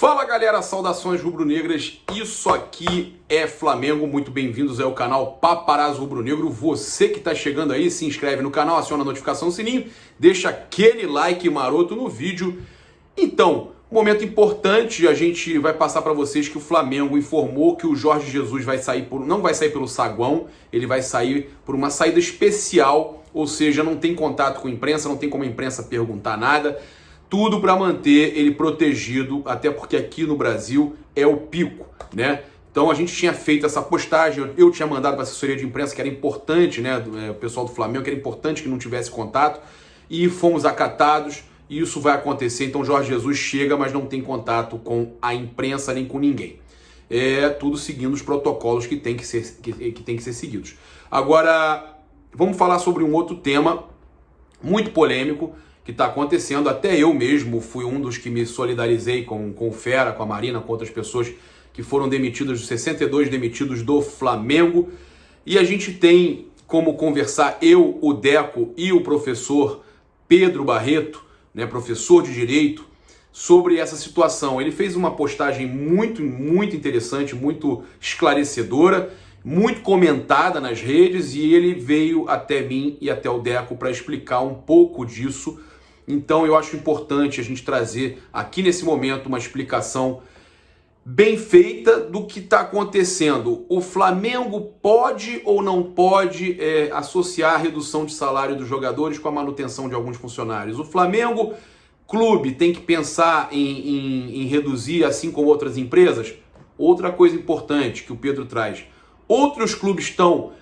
Fala galera, saudações rubro-negras, isso aqui é Flamengo, muito bem-vindos ao canal Paparazzo Rubro-Negro. Você que está chegando aí, se inscreve no canal, aciona a notificação, sininho, deixa aquele like maroto no vídeo. Então, momento importante, a gente vai passar para vocês que o Flamengo informou que o Jorge Jesus não vai sair pelo saguão, ele vai sair por uma saída especial, ou seja, não tem contato com a imprensa, não tem como a imprensa perguntar nada. Tudo para manter ele protegido, até porque aqui no Brasil é o pico, né? Então a gente tinha feito essa postagem, eu tinha mandado para a assessoria de imprensa que era importante, né? O pessoal do Flamengo, que era importante que não tivesse contato, e fomos acatados, e isso vai acontecer. Então Jorge Jesus chega, mas não tem contato com a imprensa nem com ninguém. É tudo seguindo os protocolos que tem que ser seguidos. Agora, vamos falar sobre um outro tema muito polêmico, que está acontecendo. Até eu mesmo fui um dos que me solidarizei com o Fera, com a Marina, com outras pessoas que foram demitidas, os 62 demitidos do Flamengo. E a gente tem como conversar, eu, o Deco e o professor Pedro Barreto, né, professor de Direito, sobre essa situação. Ele fez uma postagem muito interessante, muito esclarecedora, muito comentada nas redes, e ele veio até mim e até o Deco para explicar um pouco disso. Então eu acho importante a gente trazer aqui nesse momento uma explicação bem feita do que está acontecendo. O Flamengo pode ou não pode associar a redução de salário dos jogadores com a manutenção de alguns funcionários? O Flamengo, clube, tem que pensar em reduzir, assim como outras empresas? Outra coisa importante que o Pedro traz: outros clubes estão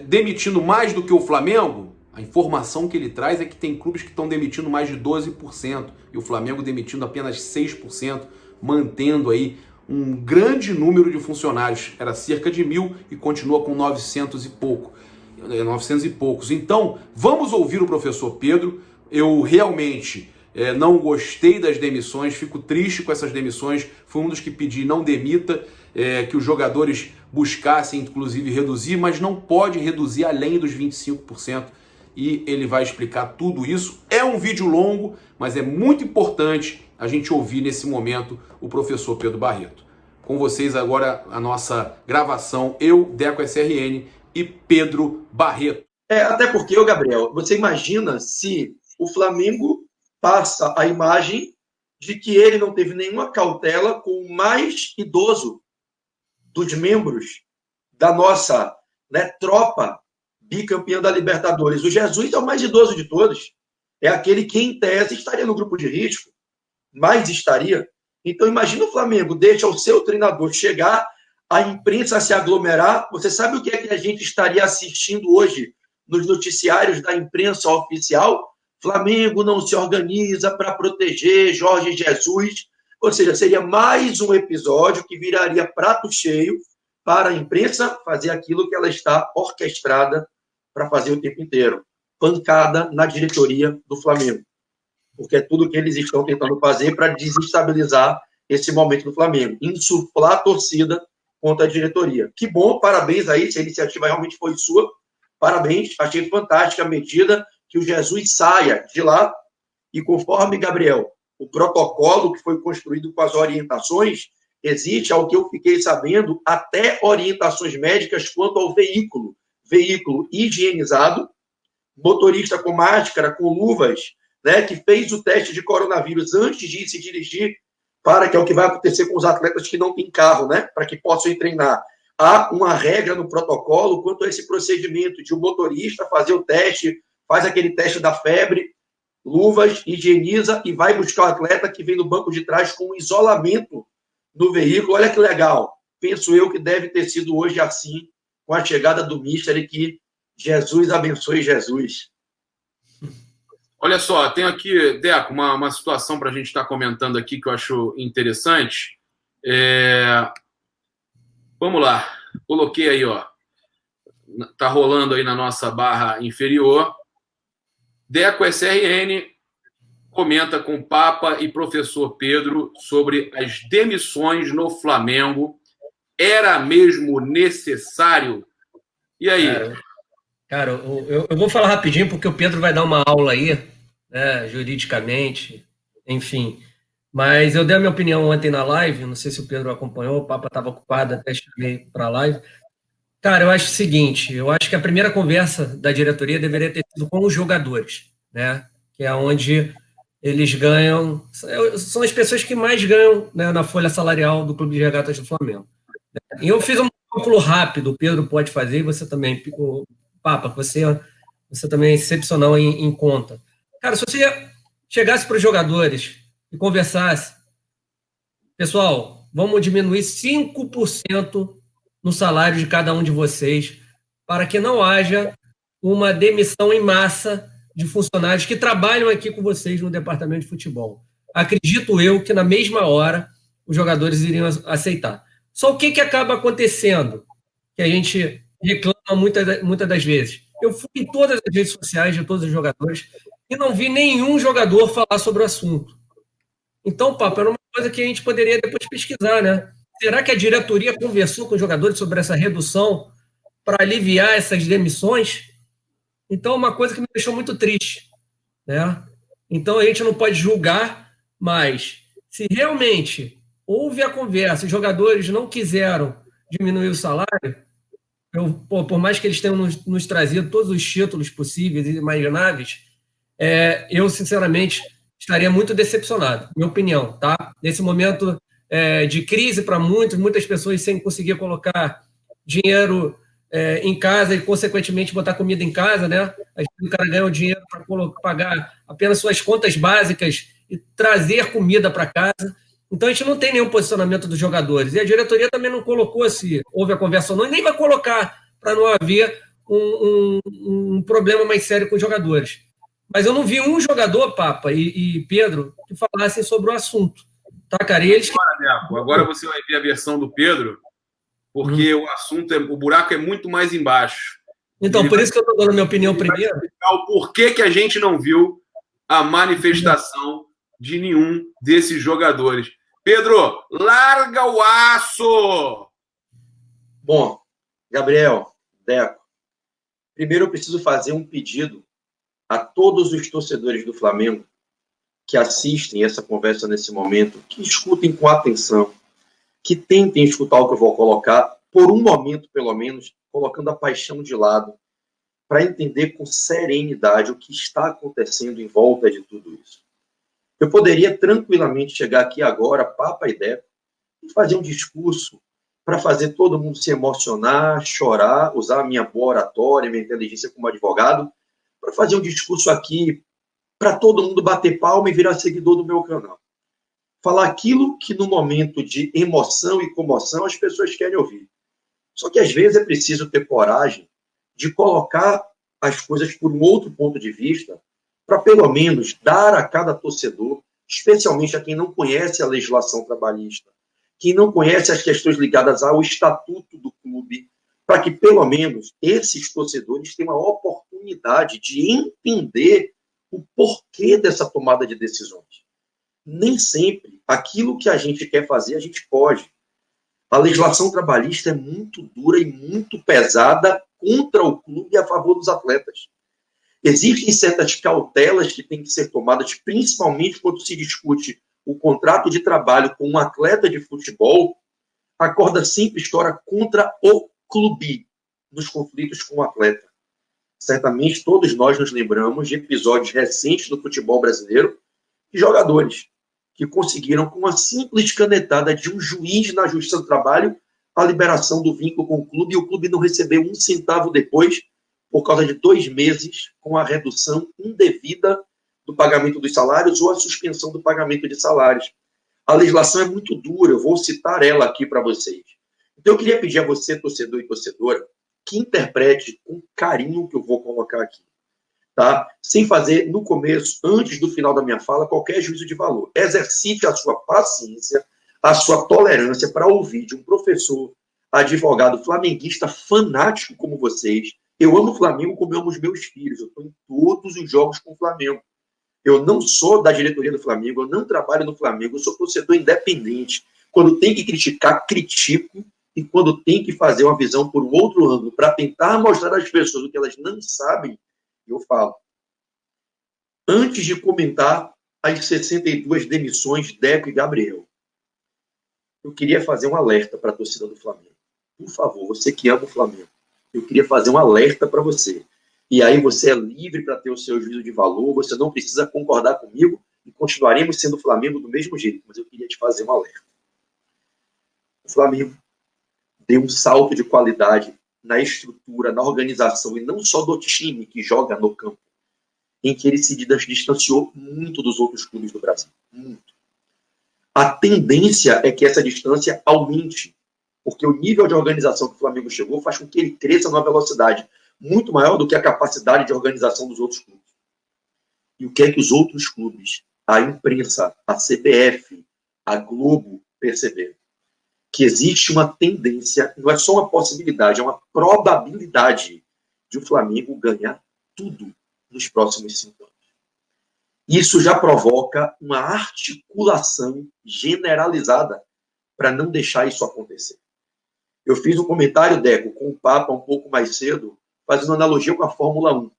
demitindo mais do que o Flamengo? A informação que ele traz é que tem clubes que estão demitindo mais de 12% e o Flamengo demitindo apenas 6%, mantendo aí um grande número de funcionários. Era cerca de 1.000 e continua com 900 e poucos. Então, vamos ouvir o professor Pedro. Eu realmente não gostei das demissões, fico triste com essas demissões. Fui um dos que pedi não demita, que os jogadores buscassem inclusive reduzir, mas não pode reduzir além dos 25%. E ele vai explicar tudo isso. É um vídeo longo, mas é muito importante a gente ouvir nesse momento o professor Pedro Barreto. Com vocês agora a nossa gravação, eu, Deco SRN e Pedro Barreto. Até porque, Gabriel, você imagina se o Flamengo passa a imagem de que ele não teve nenhuma cautela com o mais idoso dos membros da nossa tropa bicampeã da Libertadores. O Jesus é o mais idoso de todos. É aquele que, em tese, estaria no grupo de risco, mas estaria. Então, imagina o Flamengo deixa o seu treinador chegar, a imprensa se aglomerar. Você sabe o que é que a gente estaria assistindo hoje nos noticiários da imprensa oficial? Flamengo não se organiza para proteger Jorge Jesus. Ou seja, seria mais um episódio que viraria prato cheio para a imprensa fazer aquilo que ela está orquestrada para fazer o tempo inteiro. Pancada na diretoria do Flamengo. Porque é tudo que eles estão tentando fazer para desestabilizar esse momento do Flamengo. Insuflar a torcida contra a diretoria. Que bom, parabéns aí, se a iniciativa realmente foi sua. Parabéns, achei fantástica a medida que o Jesus saia de lá e, conforme, Gabriel, o protocolo que foi construído com as orientações, existe, ao que eu fiquei sabendo, até orientações médicas quanto ao veículo higienizado, motorista com máscara, com luvas, que fez o teste de coronavírus antes de se dirigir, para que é o que vai acontecer com os atletas que não têm carro, para que possam ir treinar. Há uma regra no protocolo quanto a esse procedimento de o motorista fazer o teste, faz aquele teste da febre, luvas, higieniza e vai buscar o atleta que vem no banco de trás com isolamento no veículo. Olha que legal. Penso eu que deve ter sido hoje assim, com a chegada do Mister, e que Jesus abençoe Jesus. Olha só, tem aqui, Deco, uma situação para a gente estar comentando aqui que eu acho interessante. Vamos lá, coloquei aí, ó. Tá rolando aí na nossa barra inferior. Deco SRN comenta com o Papa e professor Pedro sobre as demissões no Flamengo. Era mesmo necessário? E aí? Cara, eu vou falar rapidinho porque o Pedro vai dar uma aula aí, juridicamente, enfim. Mas eu dei a minha opinião ontem na live, não sei se o Pedro acompanhou, o Papa estava ocupado, até chamei para a live. Cara, eu acho o seguinte, eu acho que a primeira conversa da diretoria deveria ter sido com os jogadores, né? Que é onde eles ganham, são as pessoas que mais ganham, né, na folha salarial do Clube de Regatas do Flamengo. E eu fiz um cálculo rápido, o Pedro pode fazer, e você também, o Papa, você também é excepcional em conta. Cara, se você chegasse para os jogadores e conversasse, pessoal, vamos diminuir 5% no salário de cada um de vocês, para que não haja uma demissão em massa de funcionários que trabalham aqui com vocês no departamento de futebol. Acredito eu que na mesma hora os jogadores iriam aceitar. Só o que acaba acontecendo? Que a gente reclama muitas das vezes. Eu fui em todas as redes sociais de todos os jogadores e não vi nenhum jogador falar sobre o assunto. Então, Papo, era uma coisa que a gente poderia depois pesquisar, né? Será que a diretoria conversou com os jogadores sobre essa redução para aliviar essas demissões? Então, é uma coisa que me deixou muito triste, né? Então, a gente não pode julgar, mas se realmente houve a conversa, os jogadores não quiseram diminuir o salário, por mais que eles tenham nos trazido todos os títulos possíveis e imagináveis, eu, sinceramente, estaria muito decepcionado, minha opinião, tá? Nesse momento de crise para muitas pessoas sem conseguir colocar dinheiro em casa e, consequentemente, botar comida em casa, né? Às vezes o cara ganha o dinheiro para pagar apenas suas contas básicas e trazer comida para casa. Então, a gente não tem nenhum posicionamento dos jogadores. E a diretoria também não colocou se houve a conversa ou não, e nem vai colocar para não haver um problema mais sério com os jogadores. Mas eu não vi um jogador, Papa e Pedro, que falassem sobre o assunto. Tá, cara? E eles... Agora você vai ver a versão do Pedro, porque o assunto, o buraco é muito mais embaixo. Então, por isso que eu estou dando a minha opinião primeiro. O porquê que a gente não viu a manifestação de nenhum desses jogadores. Pedro, larga o aço! Bom, Gabriel, Deco, primeiro eu preciso fazer um pedido a todos os torcedores do Flamengo que assistem essa conversa nesse momento, que escutem com atenção, que tentem escutar o que eu vou colocar, por um momento, pelo menos, colocando a paixão de lado, para entender com serenidade o que está acontecendo em volta de tudo isso. Eu poderia tranquilamente chegar aqui agora, Papa e Deco, e fazer um discurso para fazer todo mundo se emocionar, chorar, usar a minha boa oratória, minha inteligência como advogado, para fazer um discurso aqui para todo mundo bater palma e virar seguidor do meu canal. Falar aquilo que no momento de emoção e comoção as pessoas querem ouvir. Só que às vezes é preciso ter coragem de colocar as coisas por um outro ponto de vista, para pelo menos dar a cada torcedor, especialmente a quem não conhece a legislação trabalhista, quem não conhece as questões ligadas ao estatuto do clube, para que pelo menos esses torcedores tenham a oportunidade de entender o porquê dessa tomada de decisões. Nem sempre aquilo que a gente quer fazer, a gente pode. A legislação trabalhista é muito dura e muito pesada contra o clube e a favor dos atletas. Existem certas cautelas que têm que ser tomadas, principalmente quando se discute o contrato de trabalho com um atleta de futebol. A corda sempre estoura contra o clube nos conflitos com o atleta. Certamente todos nós nos lembramos de episódios recentes do futebol brasileiro de jogadores que conseguiram, com uma simples canetada de um juiz na Justiça do Trabalho, a liberação do vínculo com o clube, e o clube não recebeu um centavo depois, por causa de 2 meses, com a redução indevida do pagamento dos salários ou a suspensão do pagamento de salários. A legislação é muito dura, eu vou citar ela aqui para vocês. Então eu queria pedir a você, torcedor e torcedora, que interprete com carinho o que eu vou colocar aqui. Tá? Sem fazer, no começo, antes do final da minha fala, qualquer juízo de valor. Exercite a sua paciência, a sua tolerância para ouvir de um professor, advogado flamenguista fanático como vocês. Eu amo o Flamengo como eu amo os meus filhos. Eu estou em todos os jogos com o Flamengo. Eu não sou da diretoria do Flamengo, eu não trabalho no Flamengo, eu sou torcedor independente. Quando tem que criticar, critico. E quando tem que fazer uma visão por um outro ângulo para tentar mostrar às pessoas o que elas não sabem, eu falo. Antes de comentar as 62 demissões de Deco e Gabriel, eu queria fazer um alerta para a torcida do Flamengo. Por favor, você que ama o Flamengo, eu queria fazer um alerta para você. E aí você é livre para ter o seu juízo de valor, você não precisa concordar comigo e continuaremos sendo Flamengo do mesmo jeito, mas eu queria te fazer um alerta. O Flamengo deu um salto de qualidade na estrutura, na organização, e não só do time que joga no campo, em que ele se distanciou muito dos outros clubes do Brasil. Muito. A tendência é que essa distância aumente, porque o nível de organização que o Flamengo chegou faz com que ele cresça numa velocidade muito maior do que a capacidade de organização dos outros clubes. E o que é que os outros clubes, a imprensa, a CBF, a Globo perceberam? Que existe uma tendência, não é só uma possibilidade, é uma probabilidade de o Flamengo ganhar tudo nos próximos 5 anos. Isso já provoca uma articulação generalizada para não deixar isso acontecer. Eu fiz um comentário, Deco, com o Papa um pouco mais cedo, fazendo analogia com a Fórmula 1.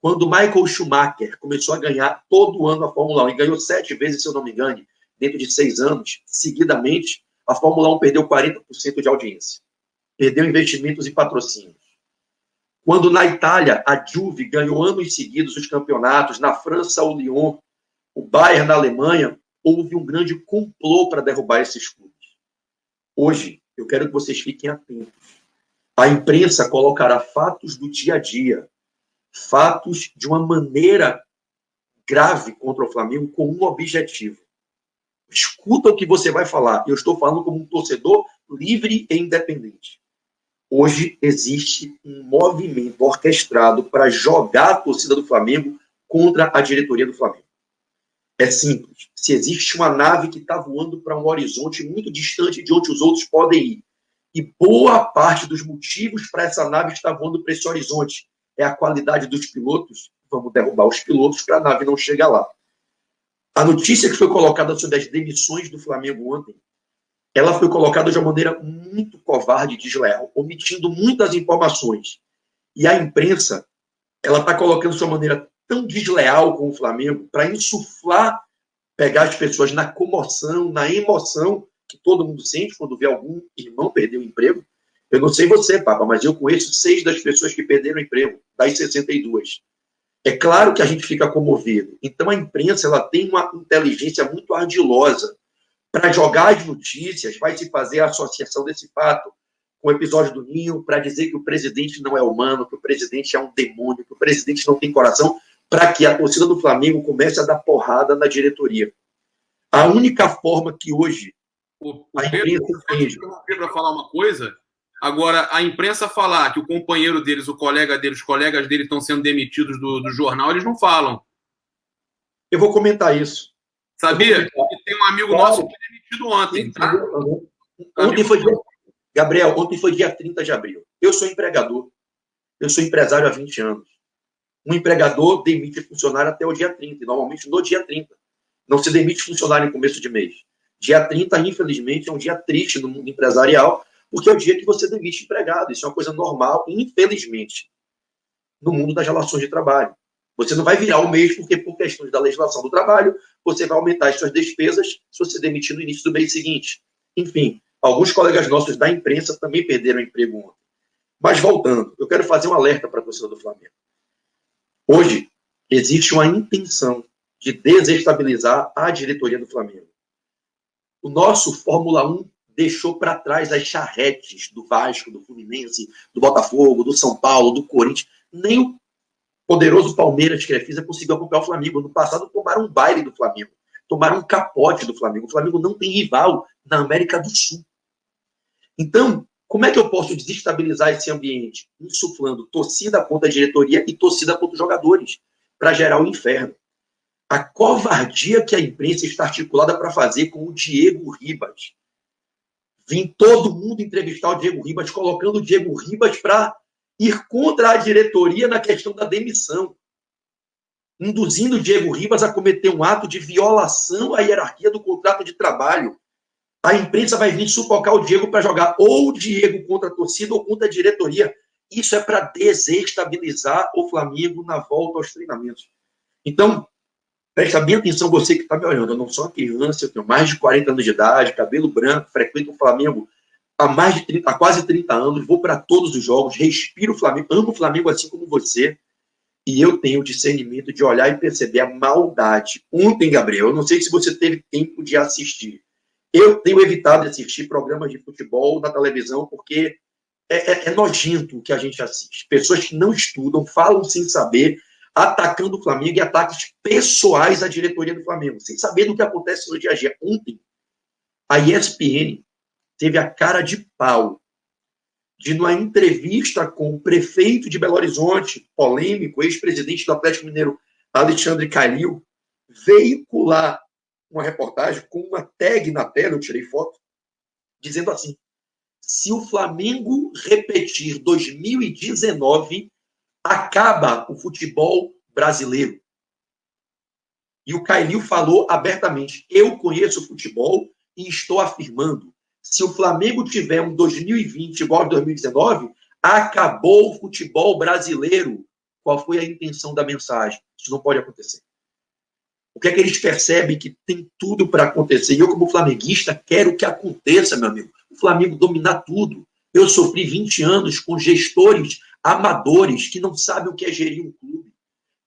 Quando Michael Schumacher começou a ganhar todo ano a Fórmula 1, e ganhou 7 vezes, se eu não me engano, dentro de 6 anos, seguidamente, a Fórmula 1 perdeu 40% de audiência. Perdeu investimentos e patrocínios. Quando na Itália, a Juve ganhou anos seguidos os campeonatos, na França, o Lyon, o Bayern na Alemanha, houve um grande complô para derrubar esses clubes. Hoje, eu quero que vocês fiquem atentos. A imprensa colocará fatos do dia a dia, fatos de uma maneira grave contra o Flamengo com um objetivo. Escuta o que você vai falar. Eu estou falando como um torcedor livre e independente. Hoje existe um movimento orquestrado para jogar a torcida do Flamengo contra a diretoria do Flamengo. É simples. Se existe uma nave que está voando para um horizonte muito distante de onde os outros podem ir, e boa parte dos motivos para essa nave estar voando para esse horizonte é a qualidade dos pilotos, vamos derrubar os pilotos para a nave não chegar lá. A notícia que foi colocada sobre as demissões do Flamengo ontem, ela foi colocada de uma maneira muito covarde e desleal, omitindo muitas informações. E a imprensa, ela está colocando de uma maneira tão desleal com o Flamengo para insuflar, pegar as pessoas na comoção, na emoção que todo mundo sente quando vê algum irmão perder o emprego. Eu não sei você, Papa, mas eu conheço 6 das pessoas que perderam o emprego, das 62. É claro que a gente fica comovido. Então a imprensa ela tem uma inteligência muito ardilosa para jogar as notícias, vai se fazer a associação desse fato com o episódio do Ninho, para dizer que o presidente não é humano, que o presidente é um demônio, que o presidente não tem coração, para que a torcida do Flamengo comece a dar porrada na diretoria. A única forma que hoje a imprensa entende... Para falar uma coisa, agora, a imprensa falar que o companheiro deles, o colega deles, os colegas deles estão sendo demitidos do jornal, eles não falam. Eu vou comentar isso. Sabia? Tem um amigo nosso que foi demitido ontem. Tá? Ontem foi dia... Gabriel, ontem foi dia 30 de abril. Eu sou empregador. Eu sou empresário há 20 anos. Um empregador demite funcionário até o dia 30, normalmente no dia 30. Não se demite funcionário em começo de mês. Dia 30, infelizmente, é um dia triste no mundo empresarial, porque é o dia que você demite empregado. Isso é uma coisa normal, infelizmente, no mundo das relações de trabalho. Você não vai virar o mês porque, por questões da legislação do trabalho, você vai aumentar as suas despesas se você demitir no início do mês seguinte. Enfim, alguns colegas nossos da imprensa também perderam o emprego ontem. Mas, voltando, eu quero fazer um alerta para a torcida do Flamengo. Hoje, existe uma intenção de desestabilizar a diretoria do Flamengo. O nosso Fórmula 1 deixou para trás as charretes do Vasco, do Fluminense, do Botafogo, do São Paulo, do Corinthians. Nem o poderoso Palmeiras, que Crefisa, conseguiu acompanhar o Flamengo. No passado, tomaram um baile do Flamengo. Tomaram um capote do Flamengo. O Flamengo não tem rival na América do Sul. Então, como é que eu posso desestabilizar esse ambiente? Insuflando torcida contra a diretoria e torcida contra os jogadores, para gerar o inferno. A covardia que a imprensa está articulada para fazer com o Diego Ribas. Vim todo mundo entrevistar o Diego Ribas, colocando o Diego Ribas para ir contra a diretoria na questão da demissão. Induzindo o Diego Ribas a cometer um ato de violação à hierarquia do contrato de trabalho. A imprensa vai vir sufocar o Diego para jogar ou o Diego contra a torcida ou contra a diretoria. Isso é para desestabilizar o Flamengo na volta aos treinamentos. Então, Presta bem atenção, você que está me olhando. Eu não sou uma criança, eu tenho mais de 40 anos de idade, cabelo branco, frequento o Flamengo há quase 30 anos, vou para todos os jogos, respiro o Flamengo, amo o Flamengo assim como você, e eu tenho o discernimento de olhar e perceber a maldade. Ontem, Gabriel, eu não sei se você teve tempo de assistir. Eu tenho evitado de assistir programas de futebol na televisão, porque é nojento o que a gente assiste. Pessoas que não estudam, falam sem saber, atacando o Flamengo e ataques pessoais à diretoria do Flamengo, sem saber do que acontece no dia a dia. Ontem, a ESPN teve a cara de pau de, numa entrevista com o prefeito de Belo Horizonte, polêmico, ex-presidente do Atlético Mineiro, Alexandre Calil, veicular uma reportagem com uma tag na tela, eu tirei foto, dizendo assim: se o Flamengo repetir 2019, acaba o futebol brasileiro. E o Calil falou abertamente: eu conheço o futebol e estou afirmando, se o Flamengo tiver um 2020 igual a 2019, acabou o futebol brasileiro. Qual foi a intenção da mensagem? Isso não pode acontecer. O que é que eles percebem? Que tem tudo para acontecer. E eu, como flamenguista, quero que aconteça, meu amigo. O Flamengo dominar tudo. Eu sofri 20 anos com gestores amadores que não sabem o que é gerir um clube.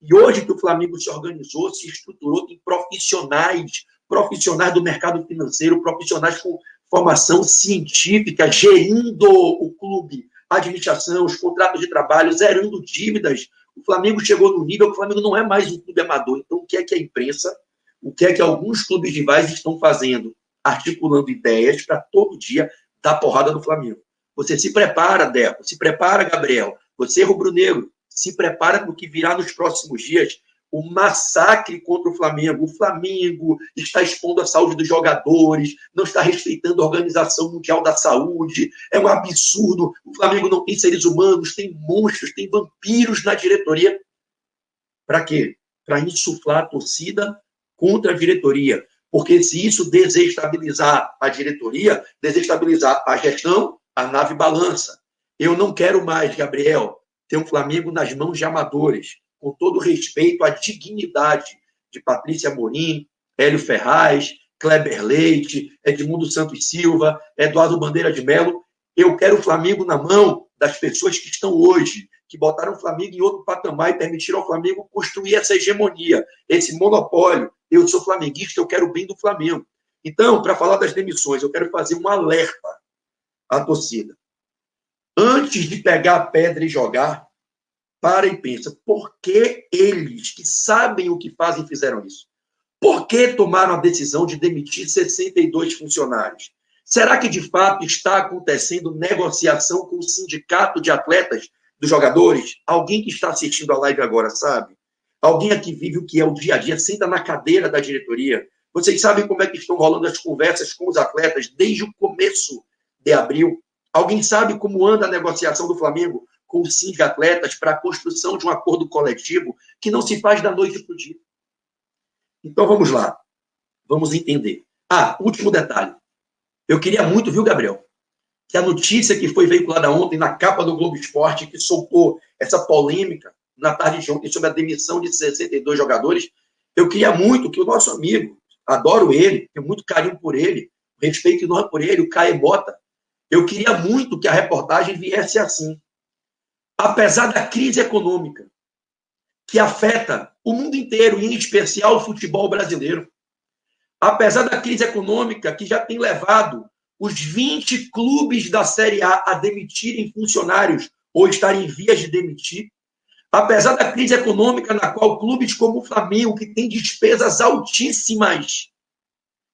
E hoje que o Flamengo se organizou, se estruturou, tem profissionais do mercado financeiro, profissionais com formação científica, gerindo o clube, a administração, os contratos de trabalho, zerando dívidas. O Flamengo chegou no nível que o Flamengo não é mais um clube amador. Então, o que é que a imprensa, o que é que alguns clubes rivais estão fazendo? Articulando ideias para todo dia dar porrada no Flamengo. Você se prepara, Deco, se prepara, Gabriel. Você, rubro-negro, se prepara para o que virá nos próximos dias. O massacre contra o Flamengo. O Flamengo está expondo a saúde dos jogadores, não está respeitando a Organização Mundial da Saúde. É um absurdo. O Flamengo não tem seres humanos, tem monstros, tem vampiros na diretoria. Para quê? Para insuflar a torcida contra a diretoria. Porque se isso desestabilizar a diretoria, desestabilizar a gestão, a nave balança. Eu não quero mais, Gabriel, ter um Flamengo nas mãos de amadores, com todo respeito à dignidade de Patrícia Amorim, Hélio Ferraz, Kleber Leite, Edmundo Santos Silva, Eduardo Bandeira de Mello. Eu quero o Flamengo na mão das pessoas que estão hoje, que botaram o Flamengo em outro patamar e permitiram ao Flamengo construir essa hegemonia, esse monopólio. Eu sou flamenguista, eu quero o bem do Flamengo. Então, para falar das demissões, eu quero fazer um alerta à torcida. Antes de pegar a pedra e jogar, para e pensa, por que eles, que sabem o que fazem, fizeram isso? Por que tomaram a decisão de demitir 62 funcionários? Será que, de fato, está acontecendo negociação com o sindicato de atletas dos jogadores? Alguém que está assistindo a live agora sabe? Alguém aqui vive o que é o dia a dia, senta na cadeira da diretoria. Vocês sabem como é que estão rolando as conversas com os atletas desde o começo de abril? Alguém sabe como anda a negociação do Flamengo com o Sindicato de Atletas para a construção de um acordo coletivo que não se faz da noite para o dia? Então, vamos lá. Vamos entender. Último detalhe. Eu queria muito, viu, Gabriel, que a notícia que foi veiculada ontem na capa do Globo Esporte, que soltou essa polêmica na tarde de ontem sobre a demissão de 62 jogadores, eu queria muito que o nosso amigo, adoro ele, tenho muito carinho por ele, respeito enorme por ele, o Caê Mota, eu queria muito que a reportagem viesse assim. Apesar da crise econômica que afeta o mundo inteiro, e em especial o futebol brasileiro, apesar da crise econômica que já tem levado os 20 clubes da Série A demitirem funcionários ou estarem em vias de demitir, apesar da crise econômica na qual clubes como o Flamengo, que tem despesas altíssimas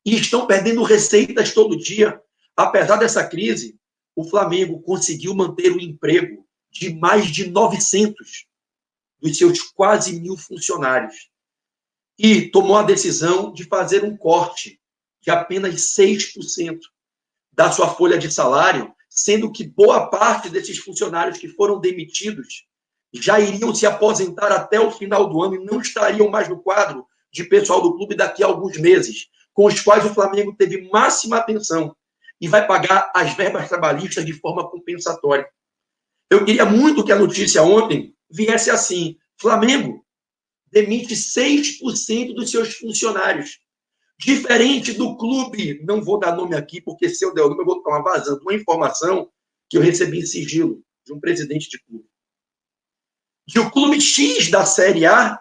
e estão perdendo receitas todo dia, apesar dessa crise, o Flamengo conseguiu manter o emprego de mais de 900 dos seus quase 1.000 funcionários e tomou a decisão de fazer um corte de apenas 6% da sua folha de salário, sendo que boa parte desses funcionários que foram demitidos já iriam se aposentar até o final do ano e não estariam mais no quadro de pessoal do clube daqui a alguns meses, com os quais o Flamengo teve máxima atenção e vai pagar as verbas trabalhistas de forma compensatória. Eu queria muito que a notícia ontem viesse assim: Flamengo, demite 6% dos seus funcionários. Diferente do clube, não vou dar nome aqui, porque se eu der o nome, eu vou estar vazando uma informação que eu recebi em sigilo de um presidente de clube. De o clube X da Série A,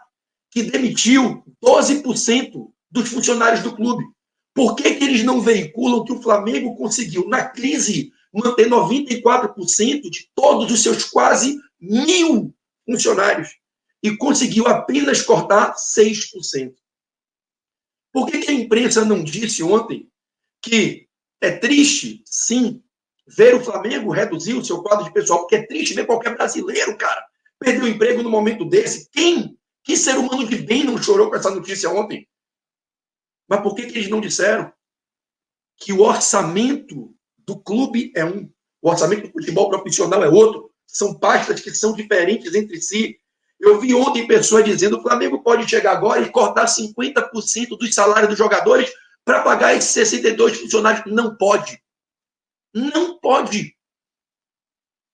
que demitiu 12% dos funcionários do clube. Por que eles não veiculam que o Flamengo conseguiu, na crise, manter 94% de todos os seus quase 1.000 funcionários e conseguiu apenas cortar 6%? Por que a imprensa não disse ontem que é triste, sim, ver o Flamengo reduzir o seu quadro de pessoal? Porque é triste ver qualquer brasileiro, cara, perder o emprego no momento desse. Que ser humano de bem não chorou com essa notícia ontem? Mas por que eles não disseram que o orçamento do clube é um, o orçamento do futebol profissional é outro? São pastas que são diferentes entre si. Eu vi ontem pessoas dizendo que o Flamengo pode chegar agora e cortar 50% dos salários dos jogadores para pagar esses 62 funcionários. Não pode. Não pode.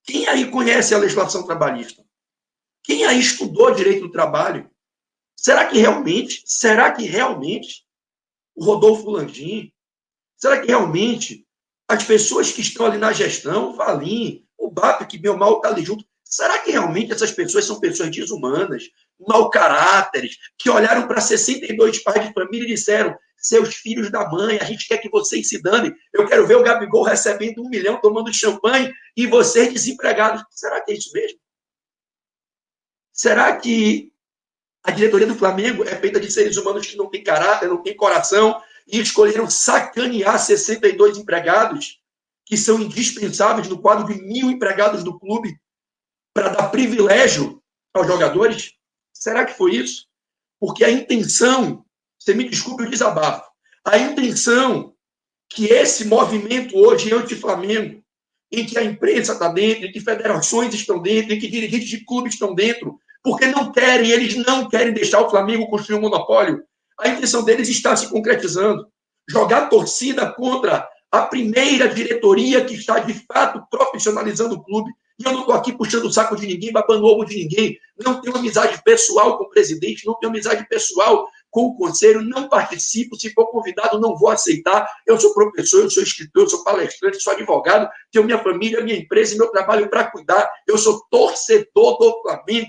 Quem aí conhece a legislação trabalhista? Quem aí estudou direito do trabalho? Será que realmente o Rodolfo Landim, será que realmente as pessoas que estão ali na gestão, o Valim, o BAP, que meu mal está ali junto, será que realmente essas pessoas são pessoas desumanas, mau caráteres, que olharam para 62 pais de família e disseram: seus filhos da mãe, a gente quer que vocês se danem, eu quero ver o Gabigol recebendo 1 milhão, tomando champanhe, e vocês desempregados? Será que é isso mesmo? Será que a diretoria do Flamengo é feita de seres humanos que não têm caráter, não têm coração, e escolheram sacanear 62 empregados, que são indispensáveis no quadro de 1.000 empregados do clube, para dar privilégio aos jogadores? Será que foi isso? Porque a intenção, você me desculpe o desabafo, a intenção que esse movimento hoje anti-Flamengo, em que a imprensa está dentro, em que federações estão dentro, em que dirigentes de clubes estão dentro, porque eles não querem deixar o Flamengo construir um monopólio. A intenção deles está se concretizando. Jogar torcida contra a primeira diretoria que está, de fato, profissionalizando o clube. E eu não estou aqui puxando o saco de ninguém, babando o ovo de ninguém. Não tenho amizade pessoal com o presidente, não tenho amizade pessoal com o conselho, não participo. Se for convidado, não vou aceitar. Eu sou professor, eu sou escritor, eu sou palestrante, sou advogado, tenho minha família, minha empresa e meu trabalho para cuidar. Eu sou torcedor do Flamengo.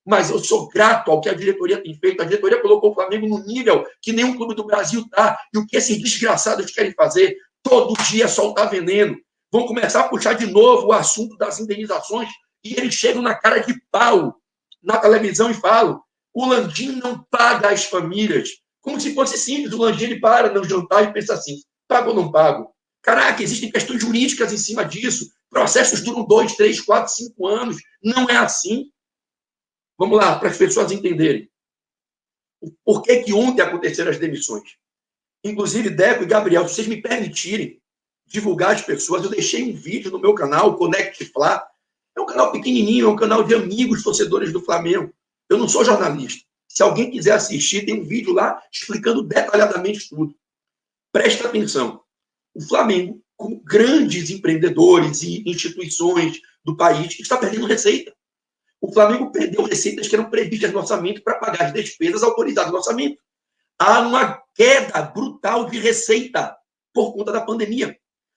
Mas eu sou grato ao que a diretoria tem feito. A diretoria colocou o Flamengo no nível que nenhum clube do Brasil está. E o que esses desgraçados querem fazer? Todo dia soltar veneno. Vão começar a puxar de novo o assunto das indenizações e eles chegam na cara de pau na televisão e falam: o Landim não paga as famílias. Como se fosse simples. O Landim ele para no jantar e pensa assim: pago ou não pago? Caraca, existem questões jurídicas em cima disso. Processos duram 2, 3, 4, 5 anos. Não é assim. Vamos lá, para as pessoas entenderem. Por que ontem aconteceram as demissões? Inclusive, Deco e Gabriel, se vocês me permitirem divulgar as pessoas, eu deixei um vídeo no meu canal, Connect Fla. É um canal pequenininho, é um canal de amigos torcedores do Flamengo. Eu não sou jornalista. Se alguém quiser assistir, tem um vídeo lá explicando detalhadamente tudo. Presta atenção. O Flamengo, como grandes empreendedores e instituições do país, está perdendo receita. O Flamengo perdeu receitas que eram previstas no orçamento para pagar as despesas autorizadas no orçamento. Há uma queda brutal de receita por conta da pandemia.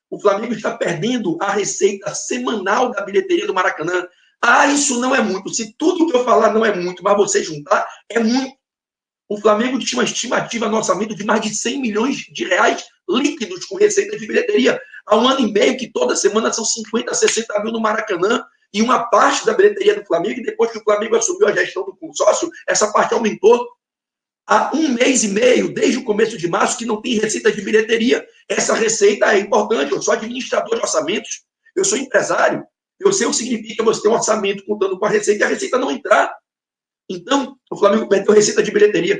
O Flamengo está perdendo a receita semanal da bilheteria do Maracanã. Ah, isso não é muito. Se tudo que eu falar não é muito, mas você juntar, é muito. O Flamengo tinha uma estimativa no orçamento de mais de 100 milhões de reais líquidos com receita de bilheteria. Há 1 ano e meio que toda semana são 50, 60 mil no Maracanã. E uma parte da bilheteria do Flamengo, e depois que o Flamengo assumiu a gestão do consórcio, essa parte aumentou. Há 1 mês e meio, desde o começo de março, que não tem receita de bilheteria. Essa receita é importante. Eu sou administrador de orçamentos, eu sou empresário. Eu sei o que significa você ter um orçamento contando com a receita e a receita não entrar. Então, o Flamengo perdeu receita de bilheteria.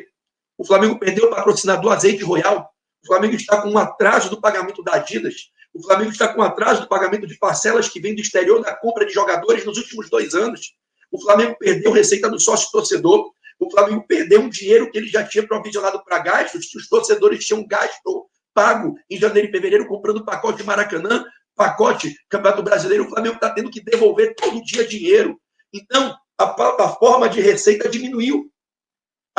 O Flamengo perdeu o patrocinador Azeite Royal. O Flamengo está com um atraso do pagamento da Adidas. O Flamengo está com atraso do pagamento de parcelas que vem do exterior da compra de jogadores nos últimos 2 anos. O Flamengo perdeu receita do sócio-torcedor. O Flamengo perdeu um dinheiro que ele já tinha provisionado para gastos, que os torcedores tinham gasto, pago em janeiro e fevereiro, comprando pacote de Maracanã, pacote Campeonato Brasileiro. O Flamengo está tendo que devolver todo dia dinheiro. Então, a plataforma de receita diminuiu.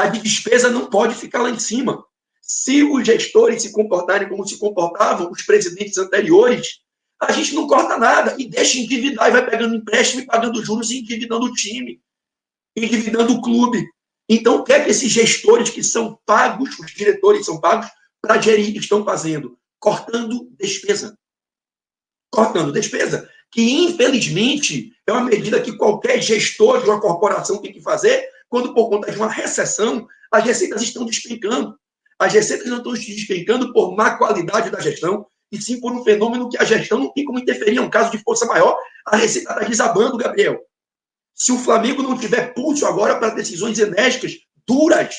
A de despesa não pode ficar lá em cima. Se os gestores se comportarem como se comportavam os presidentes anteriores, a gente não corta nada e deixa endividar e vai pegando empréstimo e pagando juros e endividando o time, endividando o clube. Então, o que é que esses gestores que são pagos, os diretores são pagos para gerir, estão fazendo? Cortando despesa. Cortando despesa. Que, infelizmente, é uma medida que qualquer gestor de uma corporação tem que fazer quando, por conta de uma recessão, as receitas estão despencando. As receitas não estão despencando por má qualidade da gestão, e sim por um fenômeno que a gestão não tem como interferir. É um caso de força maior, a receita está desabando, Gabriel. Se o Flamengo não tiver pulso agora para decisões enérgicas, duras,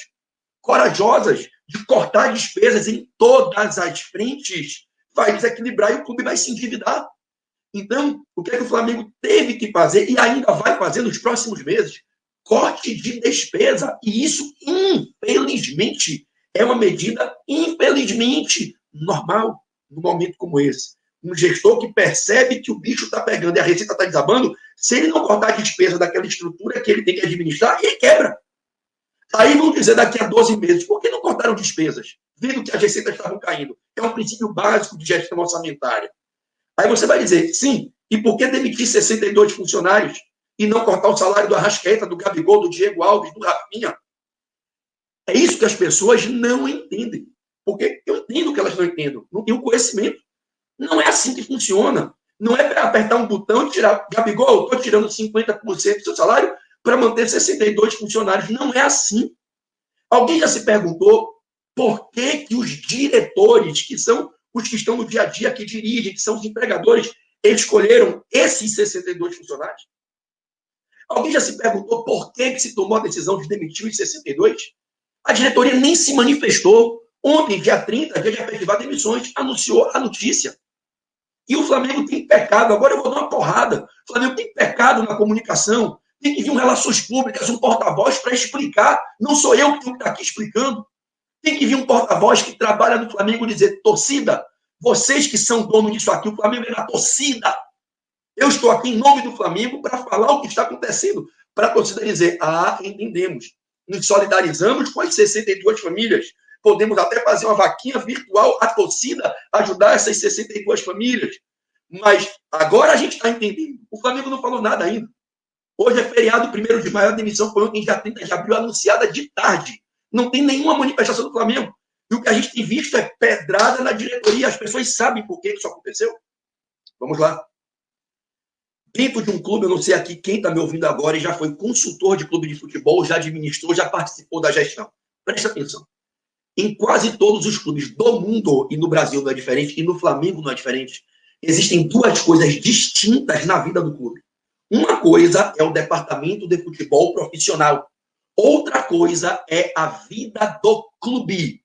corajosas, de cortar despesas em todas as frentes, vai desequilibrar e o clube vai se endividar. Então, o que é que o Flamengo teve que fazer e ainda vai fazer nos próximos meses? Corte de despesa. E isso, infelizmente, é uma medida, infelizmente, normal num momento como esse. Um gestor que percebe que o bicho está pegando e a receita está desabando, se ele não cortar a despesa daquela estrutura que ele tem que administrar, ele quebra. Aí vão dizer daqui a 12 meses, por que não cortaram despesas? Vendo que as receitas estavam caindo. É um princípio básico de gestão orçamentária. Aí você vai dizer, sim, e por que demitir 62 funcionários e não cortar o salário do Arrascaeta, do Gabigol, do Diego Alves, do Rafinha? É isso que as pessoas não entendem. Porque eu entendo que elas não entendem, não têm o conhecimento. Não é assim que funciona. Não é para apertar um botão e tirar, Gabigol, estou tirando 50% do seu salário para manter 62 funcionários. Não é assim. Alguém já se perguntou por que os diretores, que são os que estão no dia a dia, que dirigem, que são os empregadores, escolheram esses 62 funcionários? Alguém já se perguntou por que se tomou a decisão de demitir os 62? A diretoria nem se manifestou. Ontem, dia 30, dia de efetivar demissões, anunciou a notícia. E o Flamengo tem pecado, agora eu vou dar uma porrada. O Flamengo tem pecado na comunicação, tem que vir um Relações Públicas, um porta-voz para explicar. Não sou eu que tenho que estar aqui explicando. Tem que vir um porta-voz que trabalha no Flamengo e dizer, torcida, vocês que são donos disso aqui, o Flamengo é da torcida. Eu estou aqui em nome do Flamengo para falar o que está acontecendo, para a torcida dizer, entendemos. Nos solidarizamos com as 62 famílias. Podemos até fazer uma vaquinha virtual, a torcida ajudar essas 62 famílias. Mas agora a gente está entendendo. O Flamengo não falou nada ainda. Hoje é feriado, 1º de maio, a demissão foi ontem, dia 30 de abril, anunciada de tarde. Não tem nenhuma manifestação do Flamengo. E o que a gente tem visto é pedrada na diretoria. As pessoas sabem por que isso aconteceu. Vamos lá. Dentro de um clube, eu não sei aqui quem está me ouvindo agora e já foi consultor de clube de futebol, já administrou, já participou da gestão. Presta atenção. Em quase todos os clubes do mundo, e no Brasil não é diferente, e no Flamengo não é diferente, existem duas coisas distintas na vida do clube. Uma coisa é o departamento de futebol profissional. Outra coisa é a vida do clube,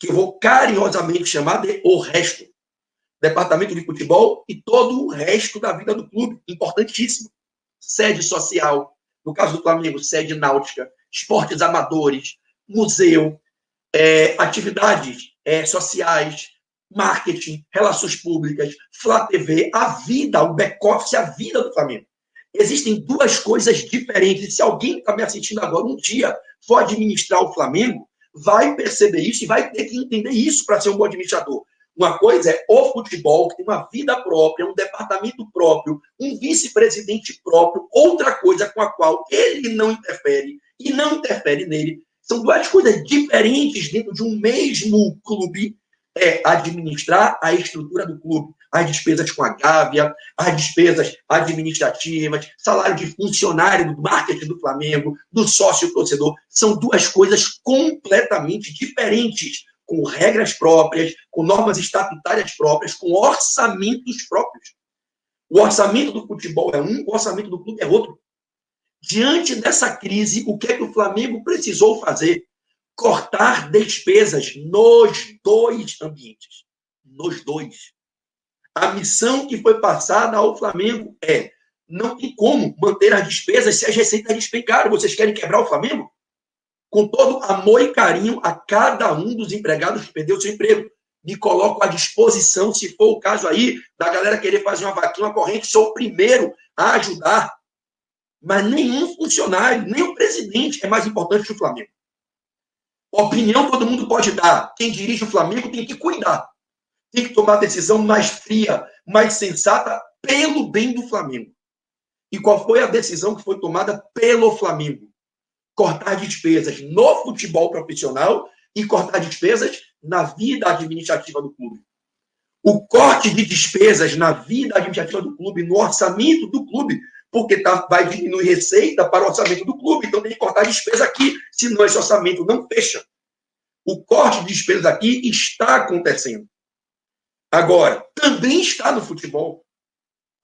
que eu vou carinhosamente chamar de o resto. Departamento de futebol e todo o resto da vida do clube. Importantíssimo. Sede social, no caso do Flamengo, sede náutica, esportes amadores, museu, atividades sociais, marketing, relações públicas, Flá TV, a vida, o back-office, a vida do Flamengo. Existem duas coisas diferentes. Se alguém está me assistindo agora, um dia for administrar o Flamengo, vai perceber isso e vai ter que entender isso para ser um bom administrador. Uma coisa é o futebol, que tem uma vida própria, um departamento próprio, um vice-presidente próprio. Outra coisa com a qual ele não interfere e não interfere nele. São duas coisas diferentes dentro de um mesmo clube. É administrar a estrutura do clube, as despesas com a Gávea, as despesas administrativas, salário de funcionário do marketing do Flamengo, do sócio-torcedor. São duas coisas completamente diferentes, com regras próprias, com normas estatutárias próprias, com orçamentos próprios. O orçamento do futebol é um, o orçamento do clube é outro. Diante dessa crise, o que é que o Flamengo precisou fazer? Cortar despesas nos dois ambientes. Nos dois. A missão que foi passada ao Flamengo é: não tem como manter as despesas se as receitas despencaram. Vocês querem quebrar o Flamengo? Com todo amor e carinho a cada um dos empregados que perdeu seu emprego. Me coloco à disposição, se for o caso aí, da galera querer fazer uma vaquinha, uma corrente, sou o primeiro a ajudar. Mas nenhum funcionário, nem o presidente é mais importante que o Flamengo. Opinião todo mundo pode dar. Quem dirige o Flamengo tem que cuidar. Tem que tomar decisão mais fria, mais sensata, pelo bem do Flamengo. E qual foi a decisão que foi tomada pelo Flamengo? Cortar despesas no futebol profissional e cortar despesas na vida administrativa do clube. O corte de despesas na vida administrativa do clube, no orçamento do clube, porque vai diminuir receita para o orçamento do clube, então tem que cortar despesa aqui, senão esse orçamento não fecha. O corte de despesas aqui está acontecendo. Agora, também está no futebol.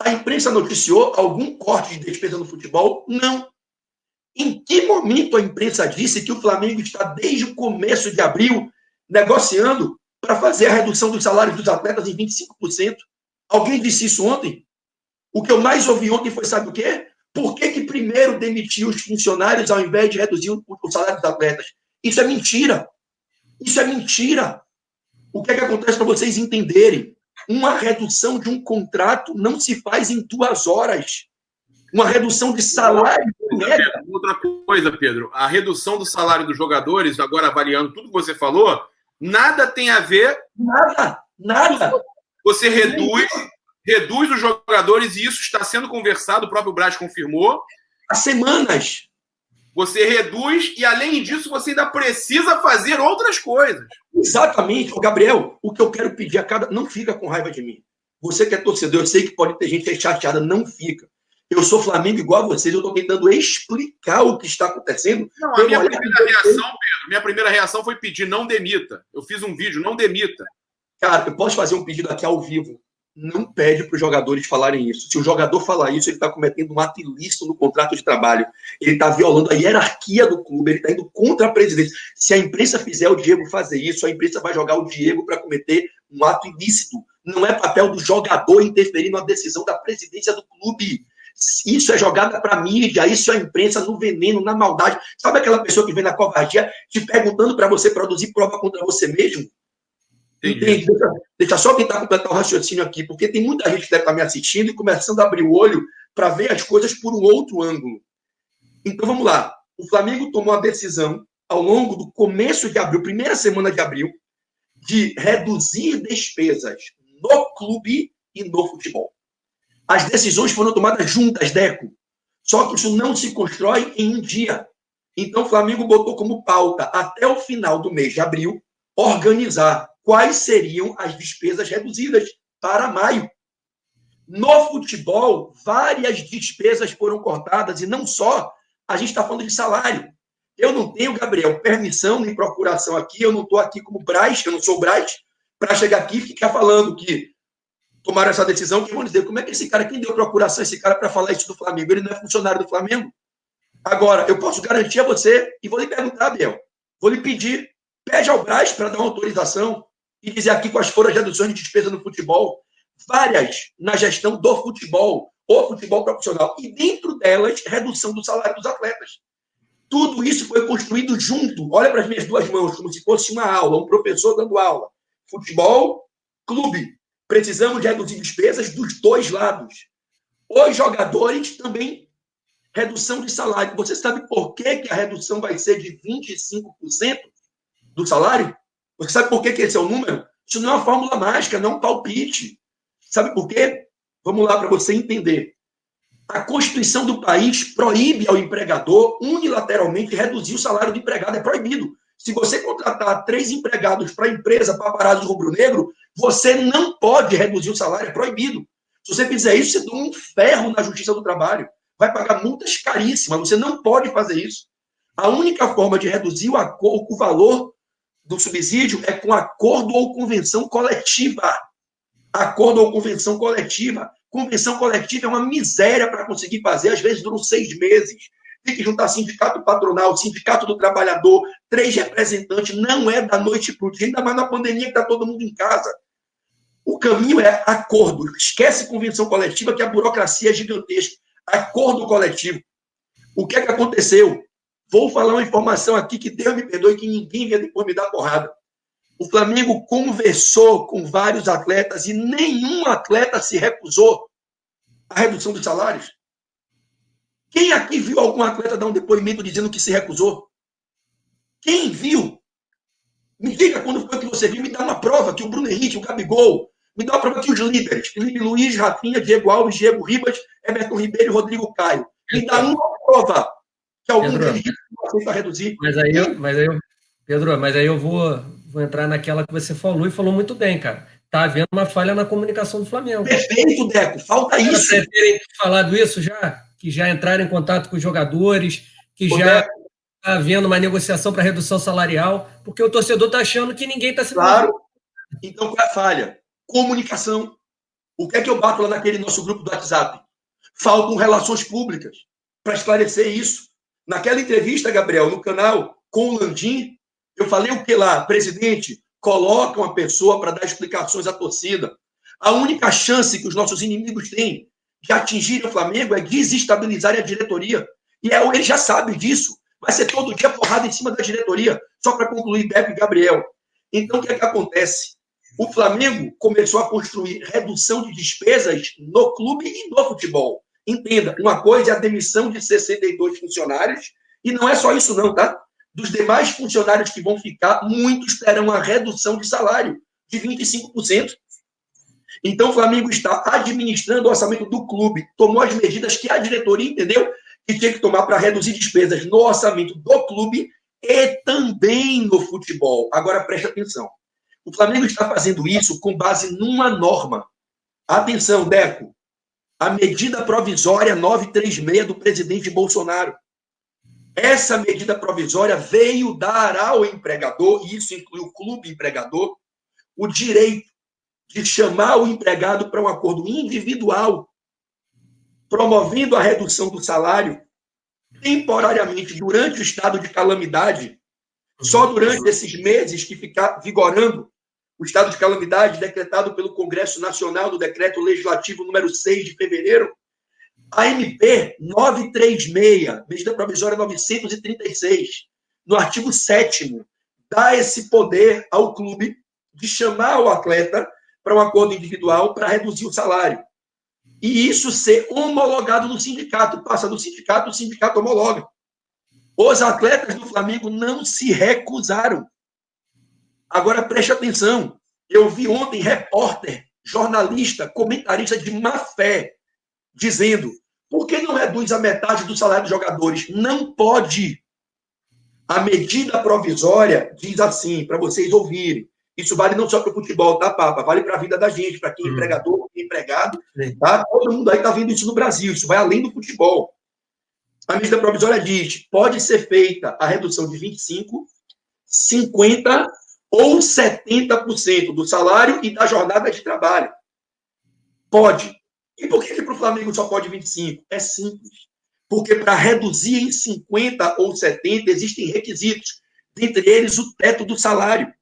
A imprensa noticiou algum corte de despesa no futebol? Não. Em que momento a imprensa disse que o Flamengo está, desde o começo de abril, negociando para fazer a redução dos salários dos atletas em 25%? Alguém disse isso ontem? O que eu mais ouvi ontem foi, sabe o quê? Por que primeiro demitiu os funcionários ao invés de reduzir o salário dos atletas? Isso é mentira. Isso é mentira. O que acontece para vocês entenderem? Uma redução de um contrato não se faz em 2 horas. Uma redução de salário. Outra coisa, Pedro, a redução do salário dos jogadores, agora avaliando tudo que você falou, nada tem a ver. Nada. Você reduz os jogadores e isso está sendo conversado, o próprio Braz confirmou. Há semanas. Você reduz e, além disso, você ainda precisa fazer outras coisas. Exatamente. Gabriel, o que eu quero pedir a cada... Não fica com raiva de mim. Você que é torcedor, eu sei que pode ter gente chateada, não fica. Eu sou Flamengo igual a vocês, eu estou tentando explicar o que está acontecendo. Não, a minha primeira reação, Pedro, minha primeira reação foi pedir não demita. Eu fiz um vídeo, não demita. Cara, eu posso fazer um pedido aqui ao vivo. Não pede para os jogadores falarem isso. Se o jogador falar isso, ele está cometendo um ato ilícito no contrato de trabalho. Ele está violando a hierarquia do clube, ele está indo contra a presidência. Se a imprensa fizer o Diego fazer isso, a imprensa vai jogar o Diego para cometer um ato ilícito. Não é papel do jogador interferir na decisão da presidência do clube. Isso é jogada para a mídia, isso é a imprensa no veneno, na maldade. Sabe aquela pessoa que vem na covardia te perguntando para você produzir prova contra você mesmo? Entende? Deixa só tentar completar o raciocínio aqui, porque tem muita gente que deve estar me assistindo e começando a abrir o olho para ver as coisas por um outro ângulo. Então vamos lá. O Flamengo tomou a decisão, ao longo do começo de abril, primeira semana de abril, de reduzir despesas no clube e no futebol. As decisões foram tomadas juntas, Deco. Só que isso não se constrói em um dia. Então o Flamengo botou como pauta, até o final do mês de abril, organizar quais seriam as despesas reduzidas para maio. No futebol, várias despesas foram cortadas, e não só, a gente está falando de salário. Eu não tenho, Gabriel, permissão nem procuração aqui, eu não estou aqui como Braz, eu não sou o Braz, para chegar aqui e ficar falando que tomaram essa decisão, que vão dizer, como é que esse cara, quem deu procuração, esse cara para falar isso do Flamengo? Ele não é funcionário do Flamengo? Agora, eu posso garantir a você, e vou lhe perguntar, Biel, vou lhe pedir, pede ao Braz para dar uma autorização e dizer aqui quais foram as reduções de despesa no futebol, várias na gestão do futebol, o futebol profissional, e dentro delas, redução do salário dos atletas. Tudo isso foi construído junto. Olha para as minhas 2 mãos, como se fosse uma aula, um professor dando aula. Futebol, clube. Precisamos de reduzir despesas dos 2 lados. Os jogadores também, redução de salário. Você sabe por que a redução vai ser de 25% do salário? Você sabe por que esse é o número? Isso não é uma fórmula mágica, não é um palpite. Sabe por quê? Vamos lá para você entender. A Constituição do país proíbe ao empregador unilateralmente reduzir o salário do empregado. É proibido. Se você contratar 3 empregados para a empresa Paparazzo Rubro-Negro, você não pode reduzir o salário. É proibido. Se você fizer isso, você toma um ferro na Justiça do Trabalho. Vai pagar multas caríssimas. Você não pode fazer isso. A única forma de reduzir o valor do subsídio é com acordo ou convenção coletiva. Acordo ou convenção coletiva. Convenção coletiva é uma miséria para conseguir fazer, às vezes duram 6 meses. Tem que juntar sindicato patronal, sindicato do trabalhador, 3 representantes, não é da noite para o dia, ainda mais na pandemia que está todo mundo em casa. O caminho é acordo. Esquece convenção coletiva, que a burocracia é gigantesca. Acordo coletivo. O que é que aconteceu? Vou falar uma informação aqui que Deus me perdoe, que ninguém venha depois me dar porrada. O Flamengo conversou com vários atletas e nenhum atleta se recusou à redução dos salários. Quem aqui viu algum atleta dar um depoimento dizendo que se recusou? Quem viu? Me diga quando foi que você viu, me dá uma prova que o Bruno Henrique, o Gabigol, me dá uma prova que os líderes, Felipe Luiz, Rafinha, Diego Alves, Diego Ribas, Everton Ribeiro e Rodrigo Caio, me dá uma prova que algum deles não aceita reduzir. Pedro, mas aí eu vou entrar naquela que você falou e falou muito bem, cara. Tá havendo uma falha na comunicação do Flamengo. Perfeito, Deco, falta isso. Vocês terem falado isso já? Que já entraram em contato com os jogadores, que já está havendo uma negociação para redução salarial, porque o torcedor está achando que ninguém está se Claro. Então, qual é a falha? Comunicação. O que é que eu bato lá naquele nosso grupo do WhatsApp? Faltam relações públicas para esclarecer isso. Naquela entrevista, Gabriel, no canal com o Landim, eu falei o que lá? Presidente, coloca uma pessoa para dar explicações à torcida. A única chance que os nossos inimigos têm de atingir o Flamengo é desestabilizar a diretoria. E ele já sabe disso. Vai ser todo dia porrada em cima da diretoria. Só para concluir, Beto e Gabriel. Então, o que é que acontece? O Flamengo começou a construir redução de despesas no clube e no futebol. Entenda, uma coisa é a demissão de 62 funcionários, e não é só isso não, tá? Dos demais funcionários que vão ficar, muitos terão a redução de salário de 25%. Então, o Flamengo está administrando o orçamento do clube, tomou as medidas que a diretoria entendeu que tinha que tomar para reduzir despesas no orçamento do clube e também no futebol. Agora, preste atenção. O Flamengo está fazendo isso com base numa norma. Atenção, Deco. A medida provisória 936 do presidente Bolsonaro. Essa medida provisória veio dar ao empregador, e isso inclui o clube empregador, o direito de chamar o empregado para um acordo individual, promovendo a redução do salário temporariamente durante o estado de calamidade, só durante esses meses que ficar vigorando o estado de calamidade decretado pelo Congresso Nacional no Decreto Legislativo número 6 de fevereiro, a MP 936, medida provisória 936, no artigo 7º, dá esse poder ao clube de chamar o atleta para um acordo individual para reduzir o salário. E isso ser homologado no sindicato. Passa do sindicato, o sindicato homologa. Os atletas do Flamengo não se recusaram. Agora, preste atenção. Eu vi ontem repórter, jornalista, comentarista de má fé, dizendo: por que não reduz a metade do salário dos jogadores? Não pode. A medida provisória diz assim, para vocês ouvirem. Isso vale não só para o futebol, tá, Papa? Vale para a vida da gente, para quem é empregador, quem é empregado. Tá? Todo mundo aí está vendo isso no Brasil. Isso vai além do futebol. A medida provisória diz: pode ser feita a redução de 25%, 50% ou 70% do salário e da jornada de trabalho. Pode. E por que para o Flamengo só pode 25%? É simples. Porque para reduzir em 50% ou 70% existem requisitos. Dentre eles, o teto do salário.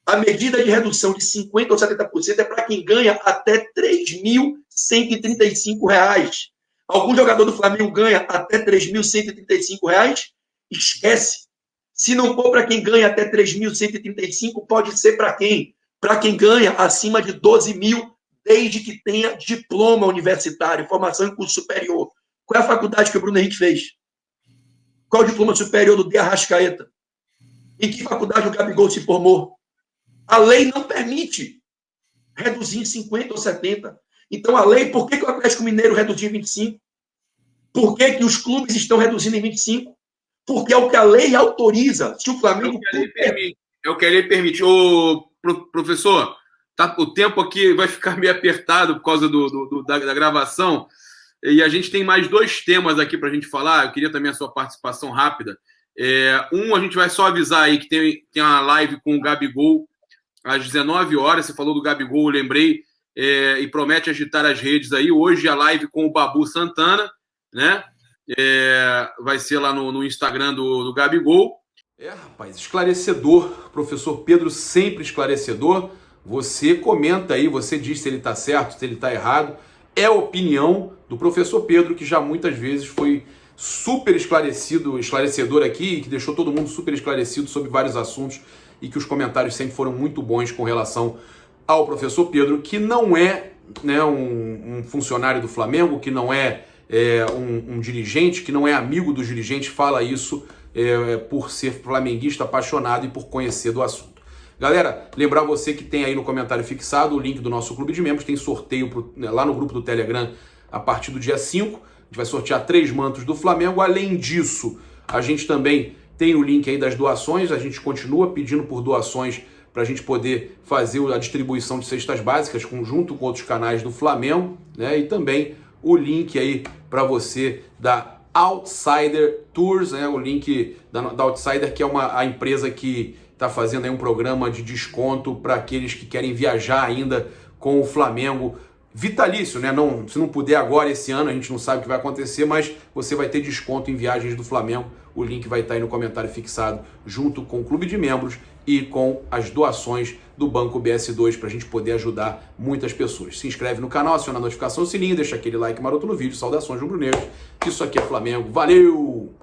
A medida de redução de 50% ou 70% é para quem ganha até R$ 3.135. Algum jogador do Flamengo ganha até R$ 3.135? Esquece. Se não for para quem ganha até 3.135, pode ser para quem? Para quem ganha acima de 12 mil, desde que tenha diploma universitário, formação em curso superior. Qual é a faculdade que o Bruno Henrique fez? Qual o diploma superior do De Arrascaeta? Em que faculdade o Gabigol se formou? A lei não permite reduzir em 50 ou 70. Então, a lei, por que o Atlético Mineiro reduziu em 25? Por que os clubes estão reduzindo em 25? Porque é o que a lei autoriza. Se o Flamengo... É o que a lei permite. Ô, professor, tá, o tempo aqui vai ficar meio apertado por causa da gravação. E a gente tem mais 2 temas aqui para a gente falar. Eu queria também a sua participação rápida. A gente vai só avisar aí que tem uma live com o Gabigol às 19 horas. Você falou do Gabigol, eu lembrei, e promete agitar as redes aí. Hoje a live com o Babu Santana, né? Vai ser lá no Instagram do Gabigol. Rapaz, esclarecedor. Professor Pedro, sempre esclarecedor. Você comenta aí, você diz se ele está certo, se ele está errado. É a opinião do professor Pedro, que já muitas vezes foi super esclarecedor aqui, que deixou todo mundo super esclarecido sobre vários assuntos, e que os comentários sempre foram muito bons com relação ao professor Pedro, que não é, né, um funcionário do Flamengo, que não é, um dirigente, que não é amigo dos dirigentes, fala isso por ser flamenguista apaixonado e por conhecer do assunto. Galera, lembrar você que tem aí no comentário fixado o link do nosso clube de membros, tem sorteio lá no grupo do Telegram a partir do dia 5. A gente vai sortear 3 mantos do Flamengo. Além disso, a gente também tem o link aí das doações. A gente continua pedindo por doações para a gente poder fazer a distribuição de cestas básicas junto com outros canais do Flamengo, né? E também o link aí para você da Outsider Tours, né? O link da Outsider, que é a empresa que está fazendo aí um programa de desconto para aqueles que querem viajar ainda com o Flamengo vitalício, né? Se não puder agora esse ano, a gente não sabe o que vai acontecer, mas você vai ter desconto em viagens do Flamengo. O link vai estar aí no comentário fixado, junto com o clube de membros e com as doações do Banco BS2 para a gente poder ajudar muitas pessoas. Se inscreve no canal, aciona a notificação, o sininho, deixa aquele like maroto no vídeo. Saudações rubro-negras. Isso aqui é Flamengo. Valeu!